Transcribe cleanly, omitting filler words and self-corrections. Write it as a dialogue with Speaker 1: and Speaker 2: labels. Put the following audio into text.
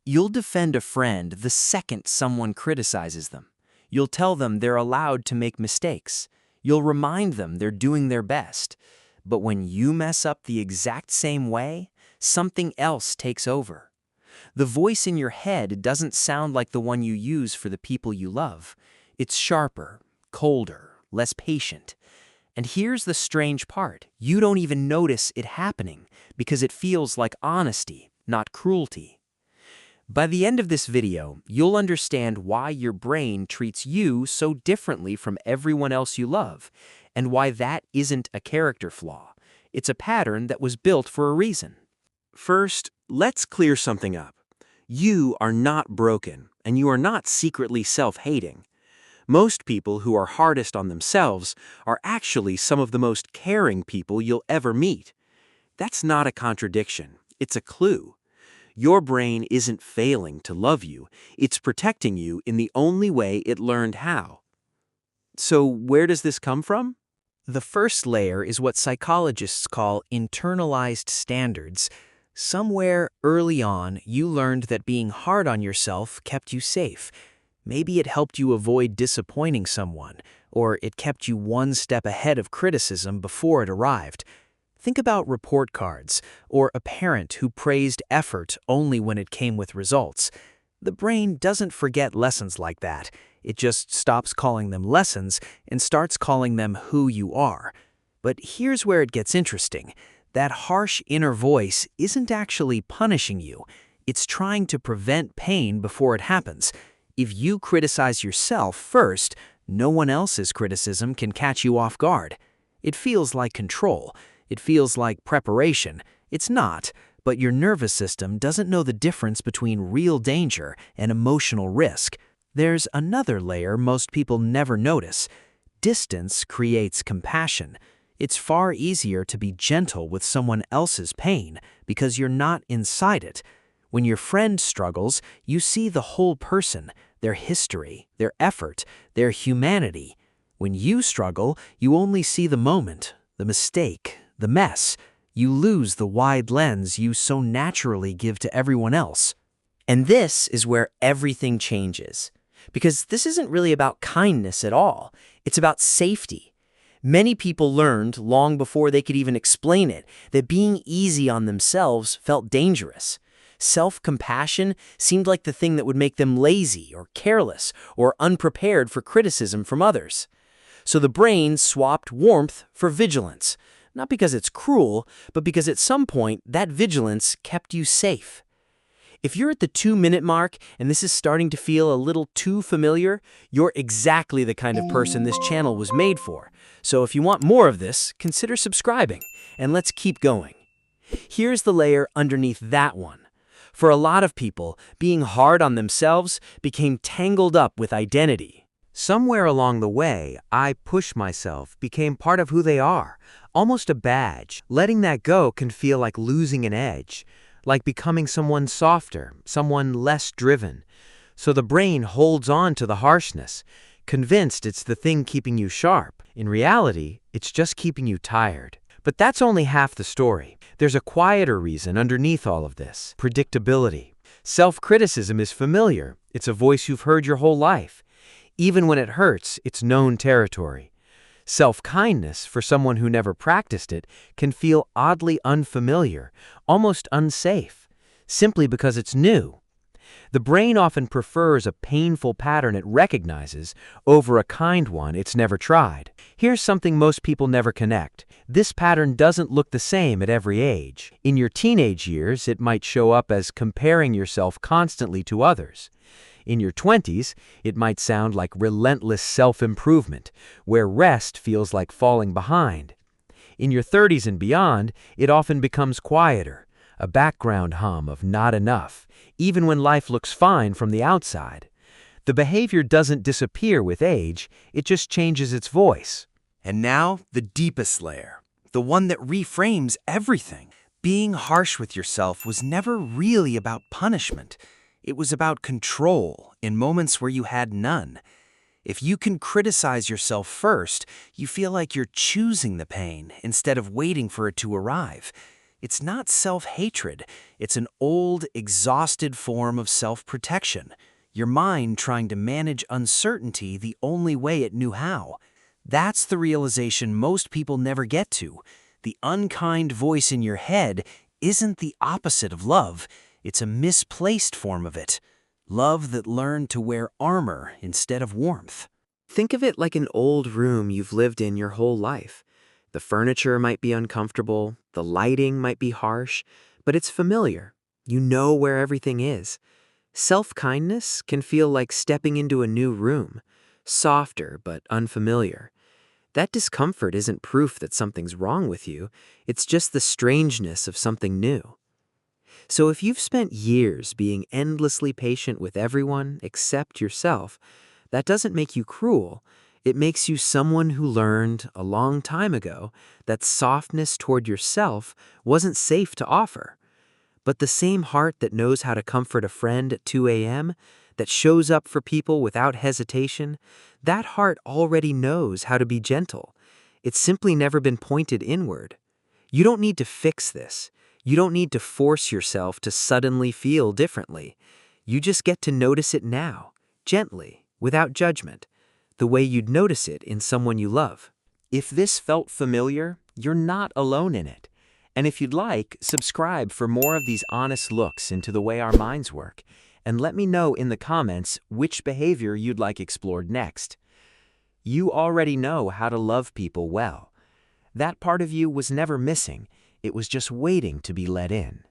Speaker 1: You'll defend a friend the second someone criticizes them. You'll tell them they're allowed to make mistakes. You'll remind them they're doing their best. But when you mess up the exact same way, something else takes over. The voice in your head doesn't sound like the one you use for the people you love. It's sharper, colder, less patient. And here's the strange part. You don't even notice it happening because it feels like honesty, not cruelty. By the end of this video, you'll understand why your brain treats you so differently from everyone else you love, and why that isn't a character flaw. It's a pattern that was built for a reason.
Speaker 2: First, let's clear something up. You are not broken, and you are not secretly self-hating. Most people who are hardest on themselves are actually some of the most caring people you'll ever meet. That's not a contradiction, it's a clue. Your brain isn't failing to love you, it's protecting you in the only way it learned how. So where does this come from?
Speaker 1: The first layer is what psychologists call internalized standards. Somewhere early on, you learned that being hard on yourself kept you safe. Maybe it helped you avoid disappointing someone, or it kept you one step ahead of criticism before it arrived. Think about report cards, or a parent who praised effort only when it came with results. The brain doesn't forget lessons like that. It just stops calling them lessons and starts calling them who you are. But here's where it gets interesting. That harsh inner voice isn't actually punishing you. It's trying to prevent pain before it happens. If you criticize yourself first, no one else's criticism can catch you off guard. It feels like control. It feels like preparation. It's not, but your nervous system doesn't know the difference between real danger and emotional risk. There's another layer most people never notice. Distance creates compassion. It's far easier to be gentle with someone else's pain because you're not inside it. When your friend struggles, you see the whole person, their history, their effort, their humanity. When you struggle, you only see the moment, the mistake, the mess. You lose the wide lens you so naturally give to everyone else. And this is where everything changes. Because this isn't really about kindness at all. It's about safety. Many people learned, long before they could even explain it, that being easy on themselves felt dangerous. Self-compassion seemed like the thing that would make them lazy or careless or unprepared for criticism from others. So the brain swapped warmth for vigilance. Not because it's cruel, but because at some point that vigilance kept you safe. If you're at the 2-minute mark and this is starting to feel a little too familiar, you're exactly the kind of person this channel was made for. So if you want more of this, consider subscribing, and let's keep going. Here's the layer underneath that one. For a lot of people, being hard on themselves became tangled up with identity.
Speaker 2: Somewhere along the way, I push myself became part of who they are, almost a badge. Letting that go can feel like losing an edge, like becoming someone softer, someone less driven. So the brain holds on to the harshness, convinced it's the thing keeping you sharp. In reality, it's just keeping you tired. But that's only half the story. There's a quieter reason underneath all of this: predictability. Self-criticism is familiar. It's a voice you've heard your whole life. Even when it hurts, it's known territory. Self-kindness, for someone who never practiced it, can feel oddly unfamiliar, almost unsafe, simply because it's new. The brain often prefers a painful pattern it recognizes over a kind one it's never tried. Here's something most people never connect. This pattern doesn't look the same at every age. In your teenage years, it might show up as comparing yourself constantly to others. In your 20s, it might sound like relentless self-improvement, where rest feels like falling behind. In your 30s and beyond, it often becomes quieter, a background hum of not enough, even when life looks fine from the outside. The behavior doesn't disappear with age, it just changes its voice.
Speaker 3: And now, the deepest layer, the one that reframes everything. Being harsh with yourself was never really about punishment. It was about control in moments where you had none. If you can criticize yourself first, you feel like you're choosing the pain instead of waiting for it to arrive. It's not self-hatred. It's an old, exhausted form of self-protection. Your mind trying to manage uncertainty the only way it knew how. That's the realization most people never get to. The unkind voice in your head isn't the opposite of love. It's a misplaced form of it. Love that learned to wear armor instead of warmth.
Speaker 2: Think of it like an old room you've lived in your whole life. The furniture might be uncomfortable, the lighting might be harsh, but it's familiar. You know where everything is. Self-kindness can feel like stepping into a new room, softer but unfamiliar. That discomfort isn't proof that something's wrong with you, it's just the strangeness of something new. So if you've spent years being endlessly patient with everyone except yourself, that doesn't make you cruel. It makes you someone who learned a long time ago that softness toward yourself wasn't safe to offer. But the same heart that knows how to comfort a friend at 2 a.m., that shows up for people without hesitation, that heart already knows how to be gentle. It's simply never been pointed inward. You don't need to fix this. You don't need to force yourself to suddenly feel differently. You just get to notice it now, gently, without judgment, the way you'd notice it in someone you love.
Speaker 3: If this felt familiar, you're not alone in it. And if you'd like, subscribe for more of these honest looks into the way our minds work, and let me know in the comments which behavior you'd like explored next. You already know how to love people well. That part of you was never missing, it was just waiting to be let in.